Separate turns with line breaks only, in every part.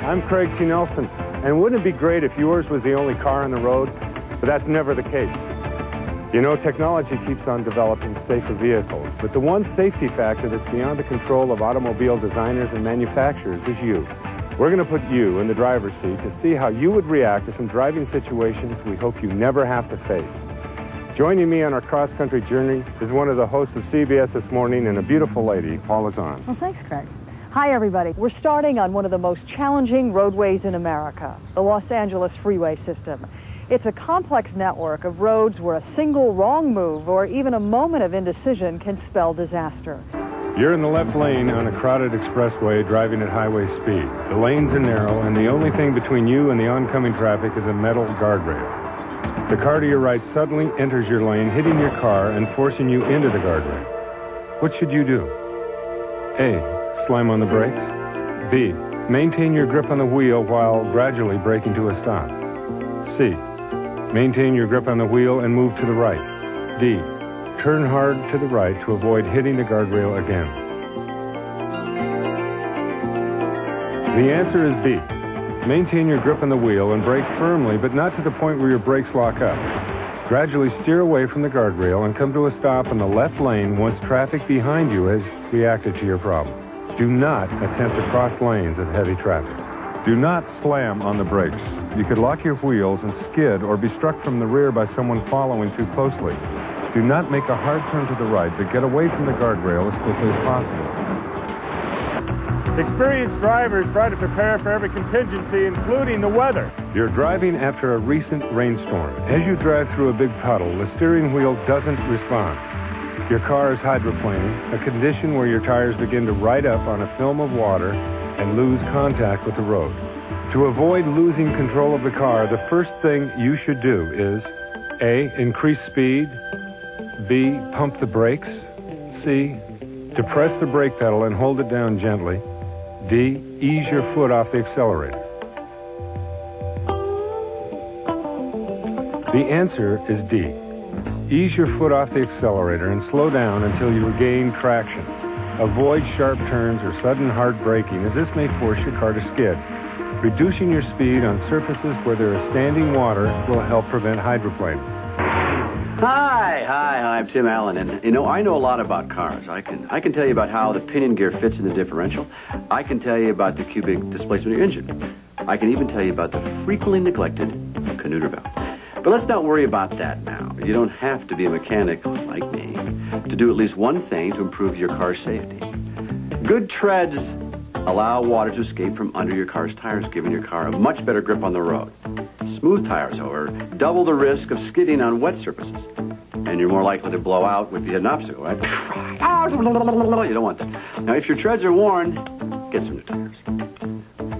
I'm Craig T. Nelson, and wouldn't it be great if yours was the only car on the road? But that's never the case. You know, technology keeps on developing safer vehicles, but the one safety factor that's beyond the control of automobile designers and manufacturers is you. We're going to put you in the driver's seat to see how you would react to some driving situations we hope you never have to face. Joining me on our cross-country journey is one of the hosts of CBS This Morning and a beautiful lady, Paula Zahn.
Well, thanks, Craig. Hi, everybody. We're starting on one of the most challenging roadways in America, the Los Angeles freeway system. It's a complex network of roads where a single wrong move or even a moment of indecision can spell disaster.
You're in the left lane on a crowded expressway driving at highway speed. The lanes are narrow, and the only thing between you and the oncoming traffic is a metal guardrail. The car to your right suddenly enters your lane, hitting your car and forcing you into the guardrail. What should you do? A. Slam on the brakes. B. Maintain your grip on the wheel while gradually braking to a stop. C. Maintain your grip on the wheel and move to the right. D. Turn hard to the right to avoid hitting the guardrail again. The answer is B. Maintain your grip on the wheel and brake firmly, but not to the point where your brakes lock up. Gradually steer away from the guardrail and come to a stop in the left lane once traffic behind you has reacted to your problem. Do not attempt to cross lanes of heavy traffic. Do not slam on the brakes. You could lock your wheels and skid or be struck from the rear by someone following too closely. Do not make a hard turn to the right, but get away from the guardrail as quickly as possible. Experienced drivers try to prepare for every contingency, including the weather. You're driving after a recent rainstorm. As you drive through a big puddle, the steering wheel doesn't respond. Your car is hydroplaning, a condition where your tires begin to ride up on a film of water and lose contact with the road. To avoid losing control of the car, the first thing you should do is A. Increase speed. B. Pump the brakes. C. Depress the brake pedal and hold it down gently. D. Ease your foot off the accelerator. The answer is D. Ease your foot off the accelerator and slow down until you regain traction. Avoid sharp turns or sudden hard braking, as this may force your car to skid. Reducing your speed on surfaces where there is standing water will help prevent hydroplaning.
Hi, I'm Tim Allen, and I know a lot about cars. I can tell you about how the pinion gear fits in the differential. I can tell you about the cubic displacement of your engine. I can even tell you about the frequently neglected Canuter valve. But let's not worry about that now. You don't have to be a mechanic like me to do at least one thing to improve your car's safety. Good treads allow water to escape from under your car's tires, giving your car a much better grip on the road. Smooth tires, however, double the risk of skidding on wet surfaces. And you're more likely to blow out if you hit an obstacle, right? You don't want that. Now, if your treads are worn, get some new tires.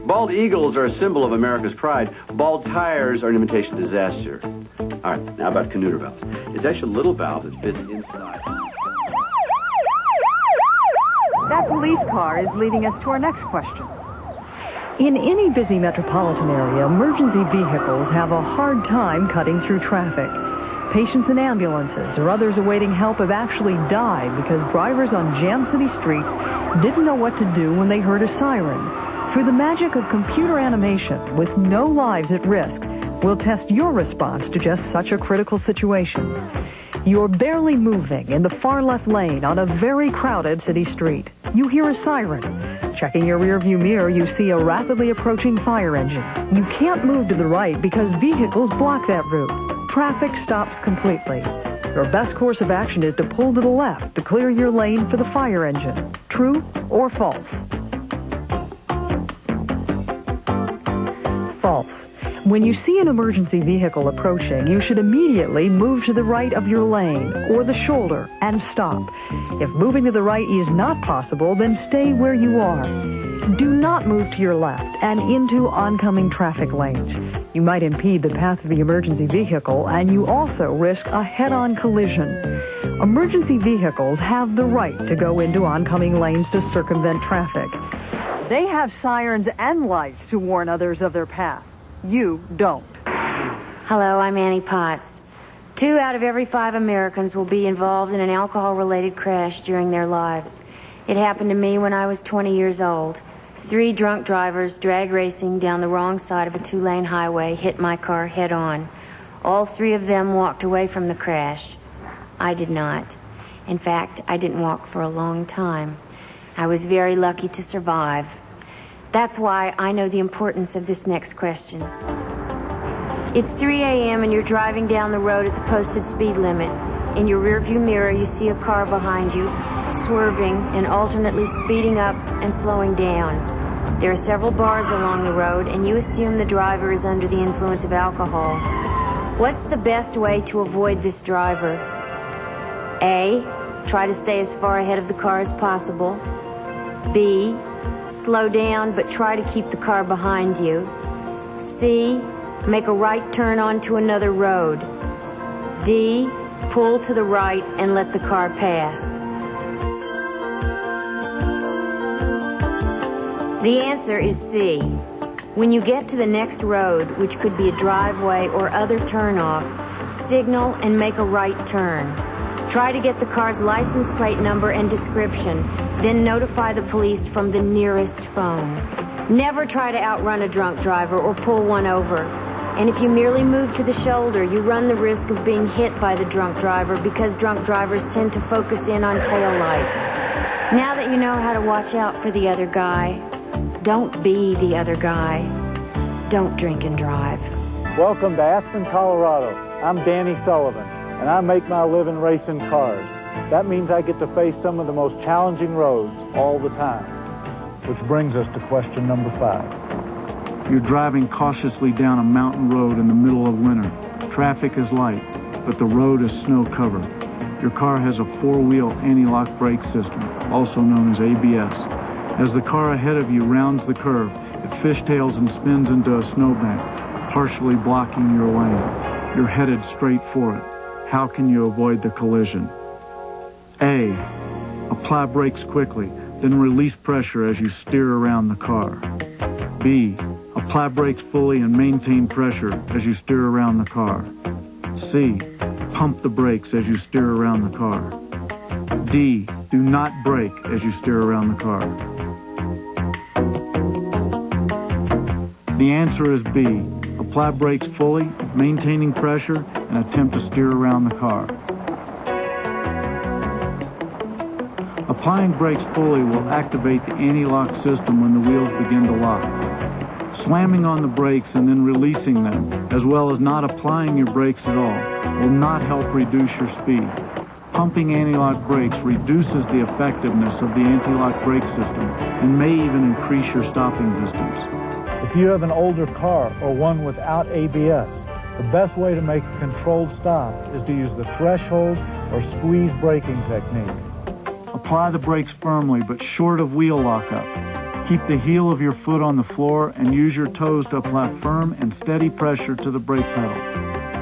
Bald eagles are a symbol of America's pride. Bald tires are an imitation of disaster. All right, now about Canuter valves. It's actually a little valve that fits inside.
That police car is leading us to our next question. In any busy metropolitan area, emergency vehicles have a hard time cutting through traffic. Patients in ambulances or others awaiting help have actually died because drivers on jam city streets didn't know what to do when they heard a siren. Through the magic of computer animation, with no lives at risk, we'll test your response to just such a critical situation. You're barely moving in the far left lane on a very crowded city street. You hear a siren. Checking your rearview mirror, you see a rapidly approaching fire engine. You can't move to the right because vehicles block that route. Traffic stops completely. Your best course of action is to pull to the left to clear your lane for the fire engine. True or false? False. When you see an emergency vehicle approaching, you should immediately move to the right of your lane or the shoulder and stop. If moving to the right is not possible, then stay where you are. Do not move to your left and into oncoming traffic lanes. You might impede the path of the emergency vehicle, and you also risk a head-on collision. Emergency vehicles have the right to go into oncoming lanes to circumvent traffic. They have sirens and lights to warn others of their path. You don't.
Hello, I'm Annie Potts. 2 out of every 5 Americans will be involved in an alcohol-related crash during their lives. It happened to me when I was 20 years old. 3 drunk drivers drag racing down the wrong side of a 2-lane highway hit my car head on. All 3 of them walked away from the crash. I did not. In fact, I didn't walk for a long time. I was very lucky to survive. That's why I know the importance of this next question. It's 3 a.m. and you're driving down the road at the posted speed limit. In your rearview mirror, you see a car behind you, swerving and alternately speeding up and slowing down. There are several bars along the road, and you assume the driver is under the influence of alcohol. What's the best way to avoid this driver? A, try to stay as far ahead of the car as possible. B, slow down but try to keep the car behind you. C, make a right turn onto another road. D, pull to the right and let the car pass. The answer is C. When you get to the next road, which could be a driveway or other turnoff, signal and make a right turn. Try to get the car's license plate number and description, then notify the police from the nearest phone. Never try to outrun a drunk driver or pull one over. And if you merely move to the shoulder, you run the risk of being hit by the drunk driver because drunk drivers tend to focus in on taillights. Now that you know how to watch out for the other guy, don't be the other guy. Don't drink and drive.
Welcome to Aspen, Colorado. I'm Danny Sullivan, and I make my living racing cars. That means I get to face some of the most challenging roads all the time. Which brings us to question number 5.
You're driving cautiously down a mountain road in the middle of winter. Traffic is light, but the road is snow-covered. Your car has a 4-wheel anti-lock brake system, also known as ABS. As the car ahead of you rounds the curve, it fishtails and spins into a snowbank, partially blocking your lane. You're headed straight for it. How can you avoid the collision? A, apply brakes quickly, then release pressure as you steer around the car. B, apply brakes fully and maintain pressure as you steer around the car. C, pump the brakes as you steer around the car. D, do not brake as you steer around the car. The answer is B, apply brakes fully, maintaining pressure, and attempt to steer around the car. Applying brakes fully will activate the anti-lock system when the wheels begin to lock. Slamming on the brakes and then releasing them, as well as not applying your brakes at all, will not help reduce your speed. Pumping anti-lock brakes reduces the effectiveness of the anti-lock brake system and may even increase your stopping distance.
If you have an older car or one without ABS, the best way to make a controlled stop is to use the threshold or squeeze braking technique.
Apply the brakes firmly but short of wheel lockup. Keep the heel of your foot on the floor and use your toes to apply firm and steady pressure to the brake pedal.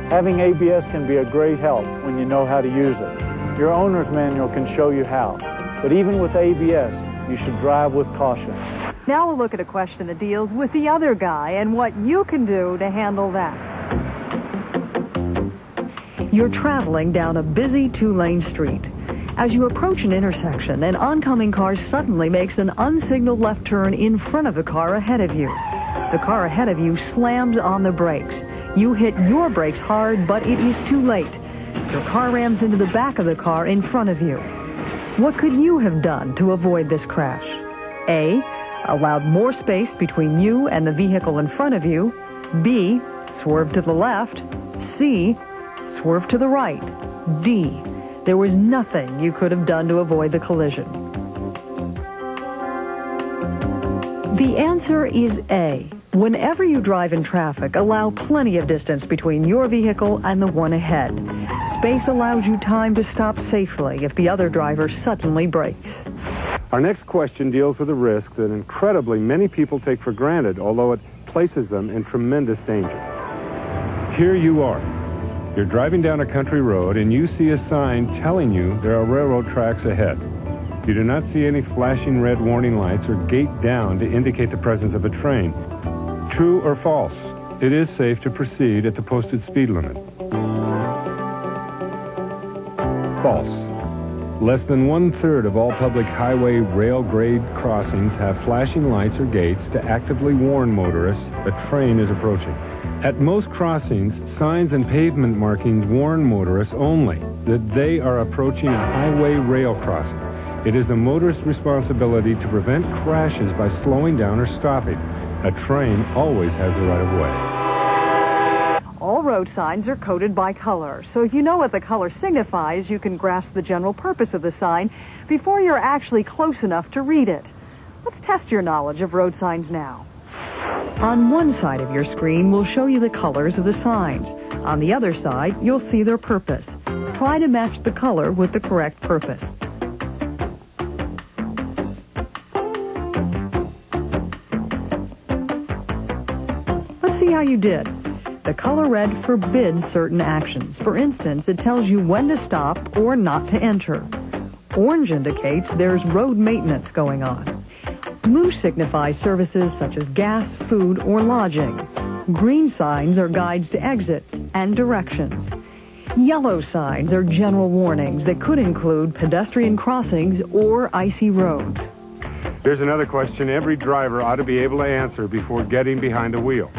Having ABS can be a great help when you know how to use it. Your owner's manual can show you how. But even with ABS, you should drive with caution.
Now we'll look at a question that deals with the other guy and what you can do to handle that. You're traveling down a busy 2-lane street. As you approach an intersection, an oncoming car suddenly makes an unsignaled left turn in front of the car ahead of you. The car ahead of you slams on the brakes. You hit your brakes hard, but it is too late. Your car rams into the back of the car in front of you. What could you have done to avoid this crash? A, allowed more space between you and the vehicle in front of you. B, swerve to the left. C, swerve to the right. D, there was nothing you could have done to avoid the collision. The answer is A. Whenever you drive in traffic, allow plenty of distance between your vehicle and the one ahead. Space allows you time to stop safely if the other driver suddenly brakes.
Our next question deals with a risk that incredibly many people take for granted, although it places them in tremendous danger. Here you are. You're driving down a country road and you see a sign telling you there are railroad tracks ahead. You do not see any flashing red warning lights or gate down to indicate the presence of a train. True or false? It is safe to proceed at the posted speed limit. False. Less than 1/3 of all public highway rail grade crossings have flashing lights or gates to actively warn motorists a train is approaching. At most crossings, signs and pavement markings warn motorists only that they are approaching a highway rail crossing. It is a motorist's responsibility to prevent crashes by slowing down or stopping. A train always has the right of way.
All road signs are coded by color, so if you know what the color signifies, you can grasp the general purpose of the sign before you're actually close enough to read it. Let's test your knowledge of road signs now. On one side of your screen, we'll show you the colors of the signs. On the other side, you'll see their purpose. Try to match the color with the correct purpose. Let's see how you did. The color red forbids certain actions. For instance, it tells you when to stop or not to enter. Orange indicates there's road maintenance going on. Blue signifies services such as gas, food, or lodging. Green signs are guides to exits and directions. Yellow signs are general warnings that could include pedestrian crossings or icy roads.
Here's another question every driver ought to be able to answer before getting behind the wheel.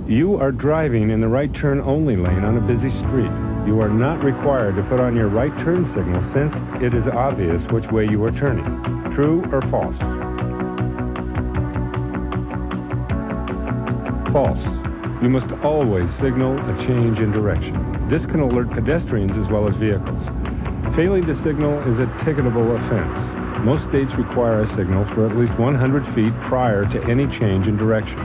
You are driving in the right turn only lane on a busy street. You are not required to put on your right turn signal since it is obvious which way you are turning. True or false? False. You must always signal a change in direction. This can alert pedestrians as well as vehicles. Failing to signal is a ticketable offense. Most states require a signal for at least 100 feet prior to any change in direction.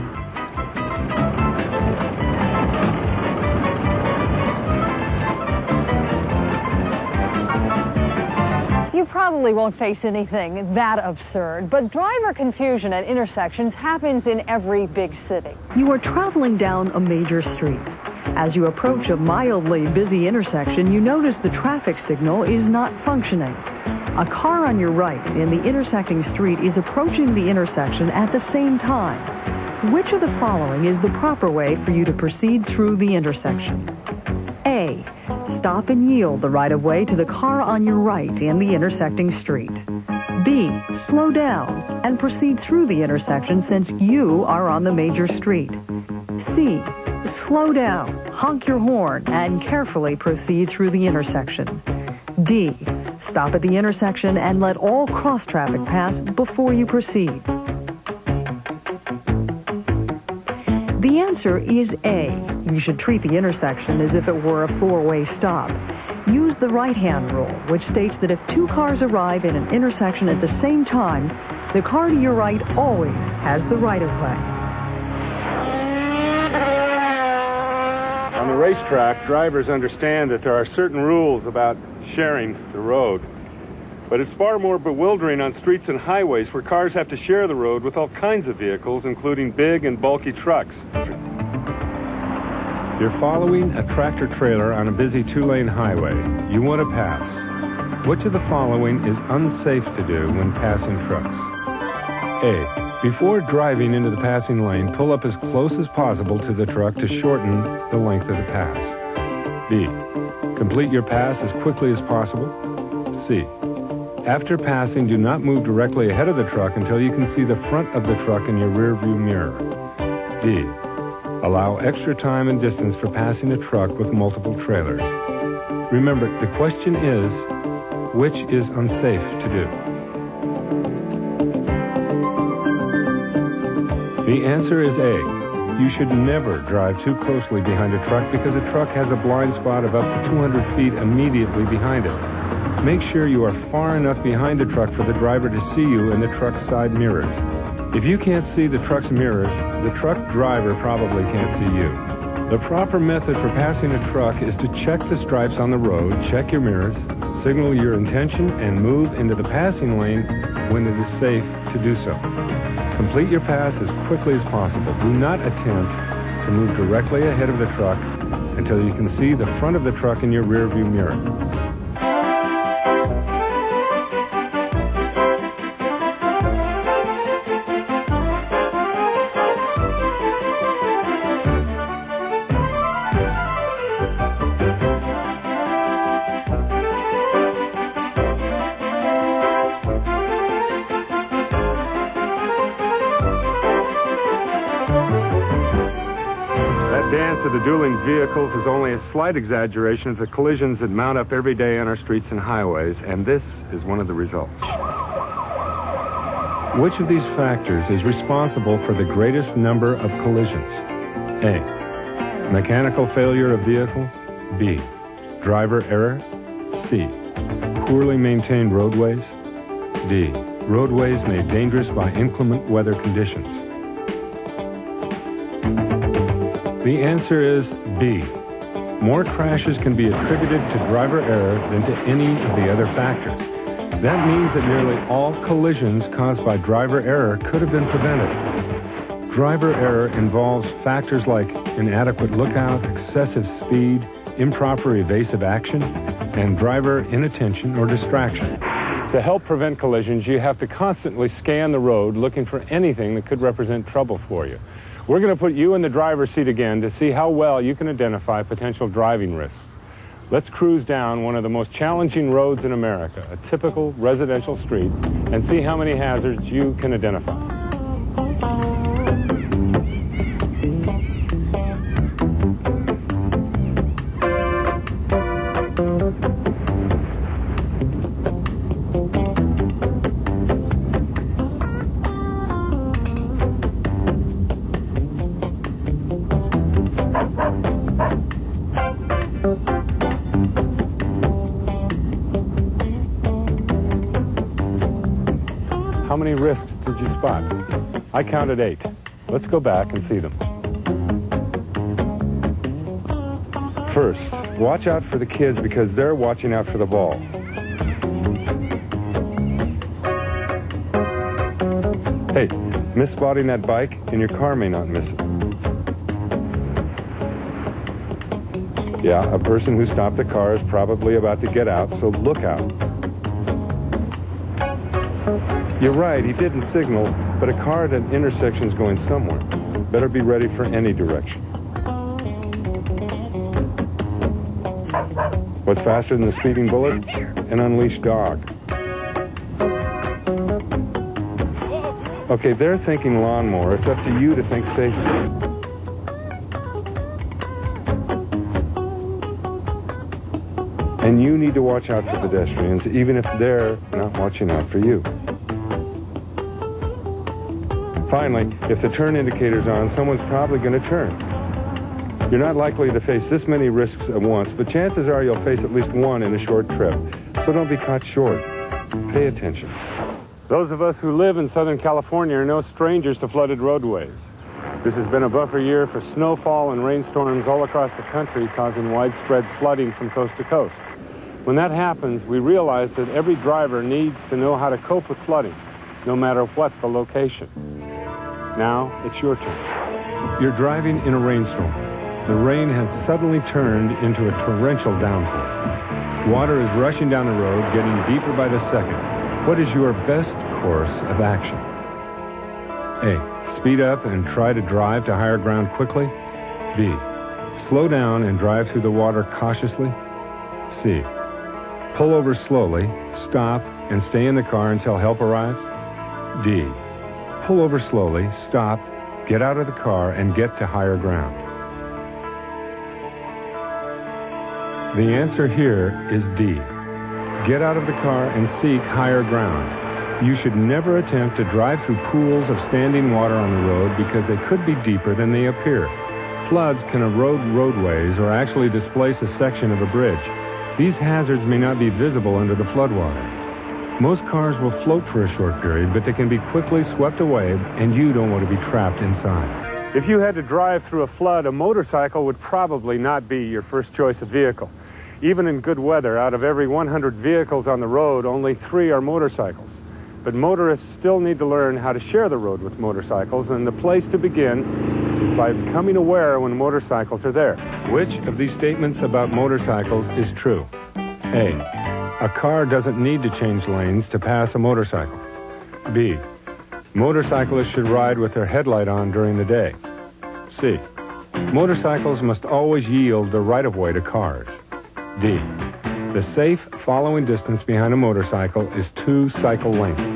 You probably won't face anything that absurd, but driver confusion at intersections happens in every big city. You are traveling down a major street. As you approach a mildly busy intersection, you notice the traffic signal is not functioning. A car on your right in the intersecting street is approaching the intersection at the same time. Which of the following is the proper way for you to proceed through the intersection? A. Stop and yield the right-of-way to the car on your right in the intersecting street. B. Slow down and proceed through the intersection since you are on the major street. C. Slow down, honk your horn, and carefully proceed through the intersection. D. Stop at the intersection and let all cross-traffic pass before you proceed. The answer is A. You should treat the intersection as if it were a four-way stop. Use the right-hand rule, which states that if two cars arrive in an intersection at the same time, the car to your right always has the right-of-way.
On the racetrack, drivers understand that there are certain rules about sharing the road. But it's far more bewildering on streets and highways where cars have to share the road with all kinds of vehicles, including big and bulky trucks. You're following a tractor trailer on a busy two-lane highway. You want to pass. Which of the following is unsafe to do when passing trucks? A. Before driving into the passing lane, pull up as close as possible to the truck to shorten the length of the pass. B. Complete your pass as quickly as possible. C. After passing, do not move directly ahead of the truck until you can see the front of the truck in your rearview mirror. D. Allow extra time and distance for passing a truck with multiple trailers. Remember, the question is, which is unsafe to do? The answer is A. You should never drive too closely behind a truck because a truck has a blind spot of up to 200 feet immediately behind it. Make sure you are far enough behind the truck for the driver to see you in the truck's side mirrors. If you can't see the truck's mirrors, the truck driver probably can't see you. The proper method for passing a truck is to check the stripes on the road, check your mirrors, signal your intention, and move into the passing lane when it is safe to do so. Complete your pass as quickly as possible. Do not attempt to move directly ahead of the truck until you can see the front of the truck in your rearview mirror. of the dueling vehicles is only a slight exaggeration of the collisions that mount up every day on our streets and highways, and this is one of the results. Which of these factors is responsible for the greatest number of collisions? A, mechanical failure of vehicle. B, driver error. C, poorly maintained roadways. D, roadways made dangerous by inclement weather conditions. The answer is B. More crashes can be attributed to driver error than to any of the other factors. That means that nearly all collisions caused by driver error could have been prevented. Driver error involves factors like inadequate lookout, excessive speed, improper evasive action, and driver inattention or distraction. To help prevent collisions, you have to constantly scan the road looking for anything that could represent trouble for you. We're going to put you in the driver's seat again to see how well you can identify potential driving risks. Let's cruise down one of the most challenging roads in America, a typical residential street, and see how many hazards you can identify. How many risks did you spot? I counted 8. Let's go back and see them. First, watch out for the kids because they're watching out for the ball. Hey, miss spotting that bike and your car may not miss it. Yeah, a person who stopped the car is probably about to get out, so look out. You're right, he didn't signal, but a car at an intersection is going somewhere. Better be ready for any direction. What's faster than the speeding bullet? An unleashed dog. Okay, they're thinking lawnmower. It's up to you to think safety. And you need to watch out for pedestrians, even if they're not watching out for you. Finally, if the turn indicator's on, someone's probably going to turn. You're not likely to face this many risks at once, but chances are you'll face at least one in a short trip. So don't be caught short. Pay attention. Those of us who live in Southern California are no strangers to flooded roadways. This has been a bumper year for snowfall and rainstorms all across the country, causing widespread flooding from coast to coast. When that happens, we realize that every driver needs to know how to cope with flooding, no matter what the location. Now, it's your turn. You're driving in a rainstorm. The rain has suddenly turned into a torrential downpour. Water is rushing down the road, getting deeper by the second. What is your best course of action? A, speed up and try to drive to higher ground quickly. B, slow down and drive through the water cautiously. C, pull over slowly, stop, and stay in the car until help arrives. D, pull over slowly, stop, get out of the car, and get to higher ground. The answer here is D. Get out of the car and seek higher ground. You should never attempt to drive through pools of standing water on the road because they could be deeper than they appear. Floods can erode roadways or actually displace a section of a bridge. These hazards may not be visible under the floodwater. Most cars will float for a short period, but they can be quickly swept away, and you don't want to be trapped inside. If you had to drive through a flood, a motorcycle would probably not be your first choice of vehicle. Even in good weather, out of every 100 vehicles on the road, only 3 are motorcycles. But motorists still need to learn how to share the road with motorcycles, and the place to begin is by becoming aware when motorcycles are there. Which of these statements about motorcycles is true? A, a car doesn't need to change lanes to pass a motorcycle. B, motorcyclists should ride with their headlight on during the day. C, motorcycles must always yield the right-of-way to cars. D, the safe following distance behind a motorcycle is 2 cycle lengths.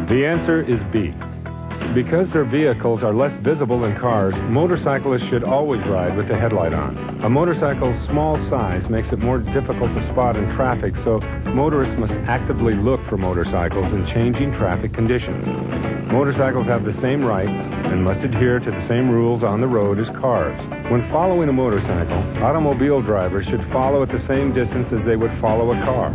The answer is B. Because their vehicles are less visible than cars, motorcyclists should always ride with the headlight on. A motorcycle's small size makes it more difficult to spot in traffic, so motorists must actively look for motorcycles in changing traffic conditions. Motorcycles have the same rights and must adhere to the same rules on the road as cars. When following a motorcycle, automobile drivers should follow at the same distance as they would follow a car.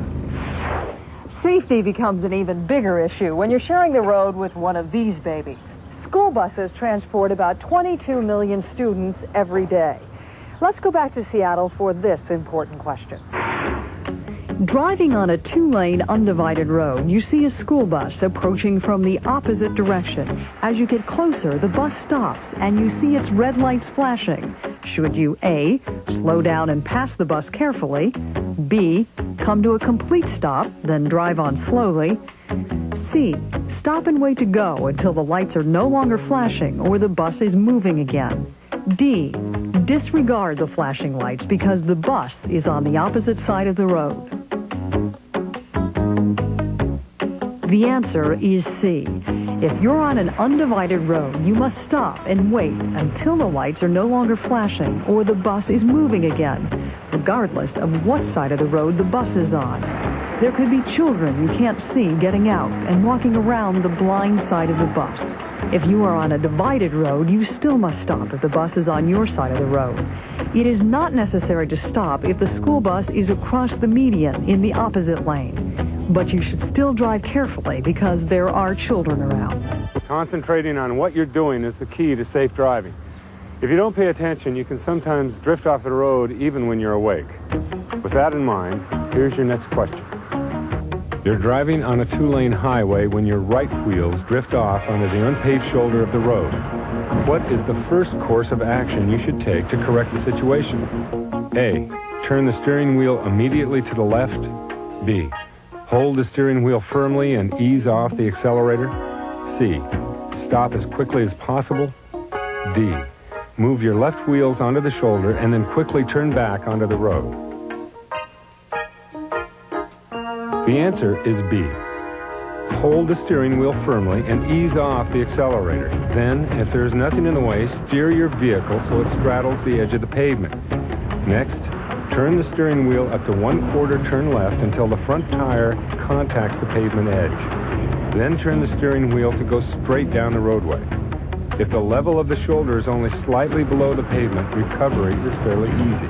Safety becomes an even bigger issue when you're sharing the road with one of these babies. School buses transport about 22 million students every day. Let's go back to Seattle for this important question. Driving on a two-lane undivided road, you see a school bus approaching from the opposite direction. As you get closer, the bus stops and you see its red lights flashing. Should you A, slow down and pass the bus carefully, B, come to a complete stop, then drive on slowly, C, stop and wait to go until the lights are no longer flashing or the bus is moving again, D, disregard the flashing lights because the bus is on the opposite side of the road? The answer is C. If you're on an undivided road, you must stop and wait until the lights are no longer flashing or the bus is moving again, regardless of what side of the road the bus is on. There could be children you can't see getting out and walking around the blind side of the bus. If you are on a divided road, you still must stop if the bus is on your side of the road. It is not necessary to stop if the school bus is across the median in the opposite lane. But you should still drive carefully because there are children around.
Concentrating on what you're doing is the key to safe driving. If you don't pay attention, you can sometimes drift off the road even when you're awake. With that in mind, here's your next question. You're driving on a two-lane highway when your right wheels drift off onto the unpaved shoulder of the road. What is the first course of action you should take to correct the situation? A, turn the steering wheel immediately to the left. B, hold the steering wheel firmly and ease off the accelerator. C, stop as quickly as possible. D, move your left wheels onto the shoulder and then quickly turn back onto the road. The answer is B. Hold the steering wheel firmly and ease off the accelerator. Then, if there is nothing in the way, steer your vehicle so it straddles the edge of the pavement. Next, turn the steering wheel up to 1/4 turn left until the front tire contacts the pavement edge. Then turn the steering wheel to go straight down the roadway. If the level of the shoulder is only slightly below the pavement, recovery is fairly easy.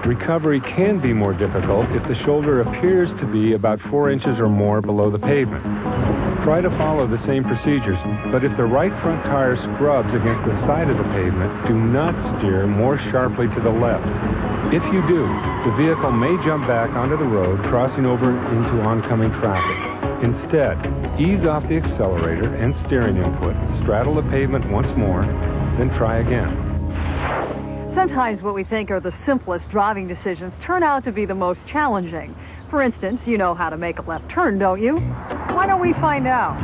Recovery can be more difficult if the shoulder appears to be about 4 inches or more below the pavement. Try to follow the same procedures, but if the right front tire scrubs against the side of the pavement, do not steer more sharply to the left. If you do, the vehicle may jump back onto the road, crossing over into oncoming traffic. Instead, ease off the accelerator and steering input, straddle the pavement once more, then try again.
Sometimes what we think are the simplest driving decisions turn out to be the most challenging. For instance, you know how to make a left turn, don't you? Why don't we find out?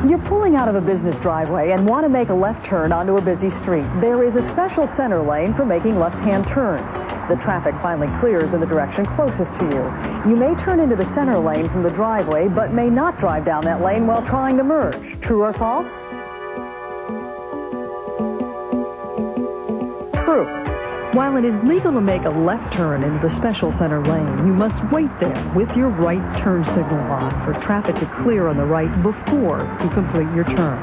You're pulling out of a business driveway and want to make a left turn onto a busy street. There is a special center lane for making left-hand turns. The traffic finally clears in the direction closest to you. You may turn into the center lane from the driveway, but may not drive down that lane while trying to merge. True or false? True. While it is legal to make a left turn into the special center lane, you must wait there with your right turn signal on for traffic to clear on the right before you complete your turn.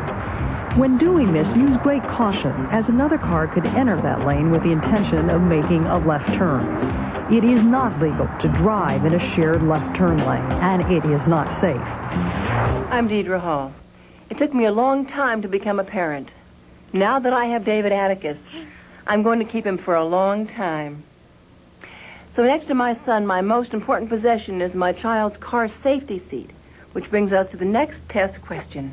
When doing this, use great caution, as another car could enter that lane with the intention of making a left turn. It is not legal to drive in a shared left turn lane, and it is not safe.
I'm Deidre Hall. It took me a long time to become a parent. Now that I have David Atticus, I'm going to keep him for a long time. So next to my son, my most important possession is my child's car safety seat, which brings us to the next test question.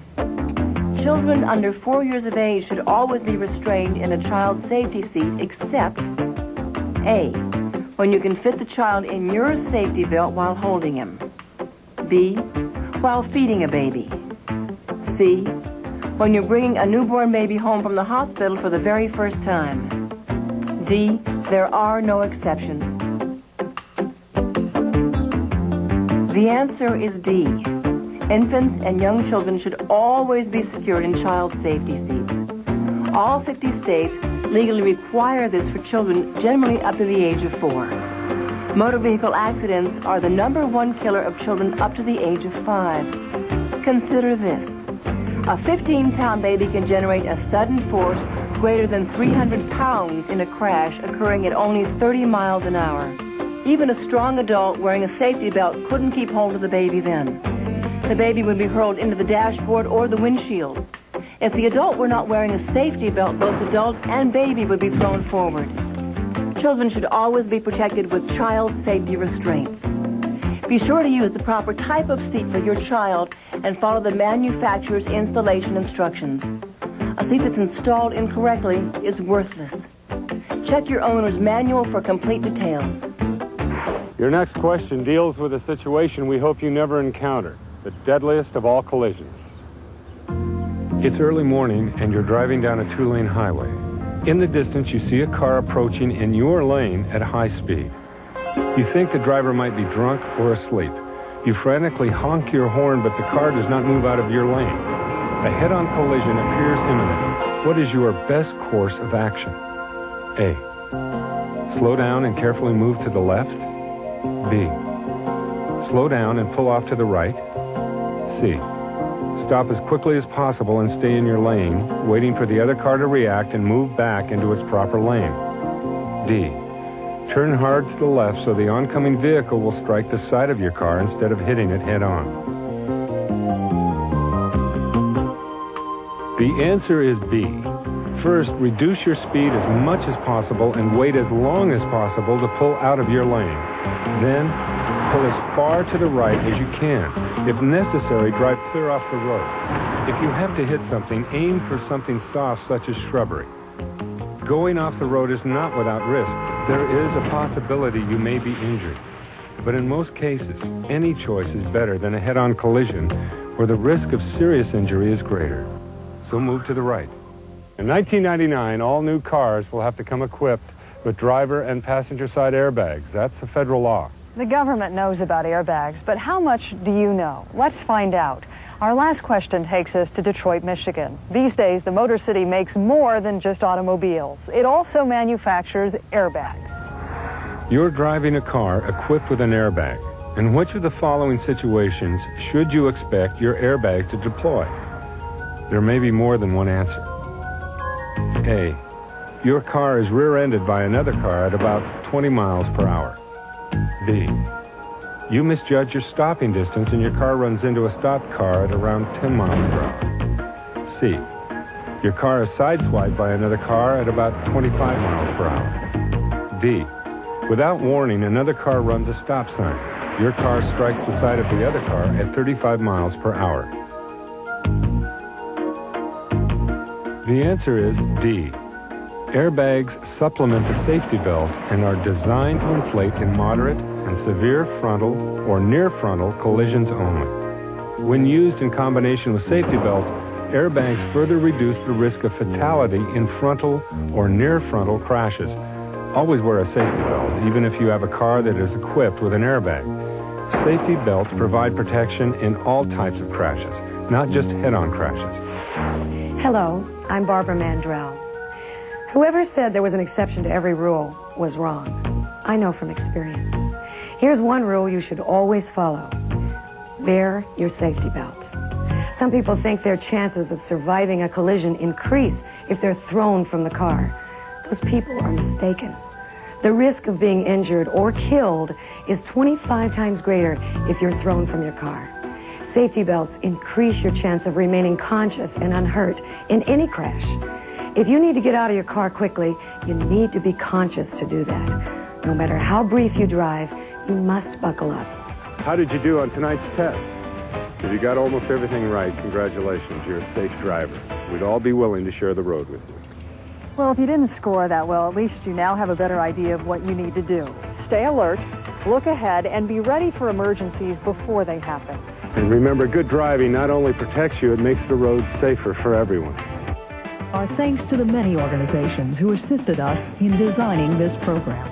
Children under 4 years of age should always be restrained in a child's safety seat except A, when you can fit the child in your safety belt while holding him. B, while feeding a baby. C, when you're bringing a newborn baby home from the hospital for the very first time. D, there are no exceptions. The answer is D. Infants and young children should always be secured in child safety seats. All 50 states legally require this for children generally up to the age of 4. Motor vehicle accidents are the #1 killer of children up to the age of 5. Consider this. A 15-pound baby can generate a sudden force greater than 300 pounds in a crash occurring at only 30 miles an hour. Even a strong adult wearing a safety belt couldn't keep hold of the baby then. The baby would be hurled into the dashboard or the windshield. If the adult were not wearing a safety belt, both adult and baby would be thrown forward. Children should always be protected with child safety restraints. Be sure to use the proper type of seat for your child and follow the manufacturer's installation instructions. A seat that's installed incorrectly is worthless. Check your owner's manual for complete details.
Your next question deals with a situation we hope you never encounter, the deadliest of all collisions. It's early morning and you're driving down a 2-lane highway. In the distance, you see a car approaching in your lane at high speed. You think the driver might be drunk or asleep. You frantically honk your horn, but the car does not move out of your lane. A head-on collision appears imminent. What is your best course of action? A. Slow down and carefully move to the left. B. Slow down and pull off to the right. C. Stop as quickly as possible and stay in your lane, waiting for the other car to react and move back into its proper lane. D. Turn hard to the left so the oncoming vehicle will strike the side of your car instead of hitting it head-on. The answer is B. First, reduce your speed as much as possible and wait as long as possible to pull out of your lane. Then, pull as far to the right as you can. If necessary, drive clear off the road. If you have to hit something, aim for something soft such as shrubbery. Going off the road is not without risk. There is a possibility you may be injured. But in most cases, any choice is better than a head-on collision where the risk of serious injury is greater. So move to the right. In 1999, all new cars will have to come equipped with driver and passenger side airbags. That's a federal law.
The government knows about airbags, but how much do you know? Let's find out. Our last question takes us to Detroit, Michigan. These days, the Motor City makes more than just automobiles. It also manufactures airbags.
You're driving a car equipped with an airbag. In which of the following situations should you expect your airbag to deploy? There may be more than one answer. A. Your car is rear-ended by another car at about 20 miles per hour. B. You misjudge your stopping distance and your car runs into a stopped car at around 10 miles per hour. C. Your car is sideswiped by another car at about 25 miles per hour. D. Without warning, another car runs a stop sign. Your car strikes the side of the other car at 35 miles per hour. The answer is D. Airbags supplement the safety belt and are designed to inflate in moderate and severe frontal or near frontal collisions only. When used in combination with safety belts, airbags further reduce the risk of fatality in frontal or near frontal crashes. Always wear a safety belt, even if you have a car that is equipped with an airbag. Safety belts provide protection in all types of crashes, not just head-on crashes.
Hello, I'm Barbara Mandrell. Whoever said there was an exception to every rule was wrong. I know from experience. Here's one rule you should always follow. Wear your safety belt. Some people think their chances of surviving a collision increase if they're thrown from the car. Those people are mistaken. The risk of being injured or killed is 25 times greater if you're thrown from your car. Safety belts increase your chance of remaining conscious and unhurt in any crash. If you need to get out of your car quickly, you need to be conscious to do that. No matter how brief you drive, you must buckle up.
How did you do on tonight's test? If you got almost everything right, congratulations, you're a safe driver. We'd all be willing to share the road with you.
Well, if you didn't score that well, at least you now have a better idea of what you need to do. Stay alert, look ahead, and be ready for emergencies before they happen.
And remember, good driving not only protects you, it makes the road safer for everyone.
Our thanks to the many organizations who assisted us in designing this program.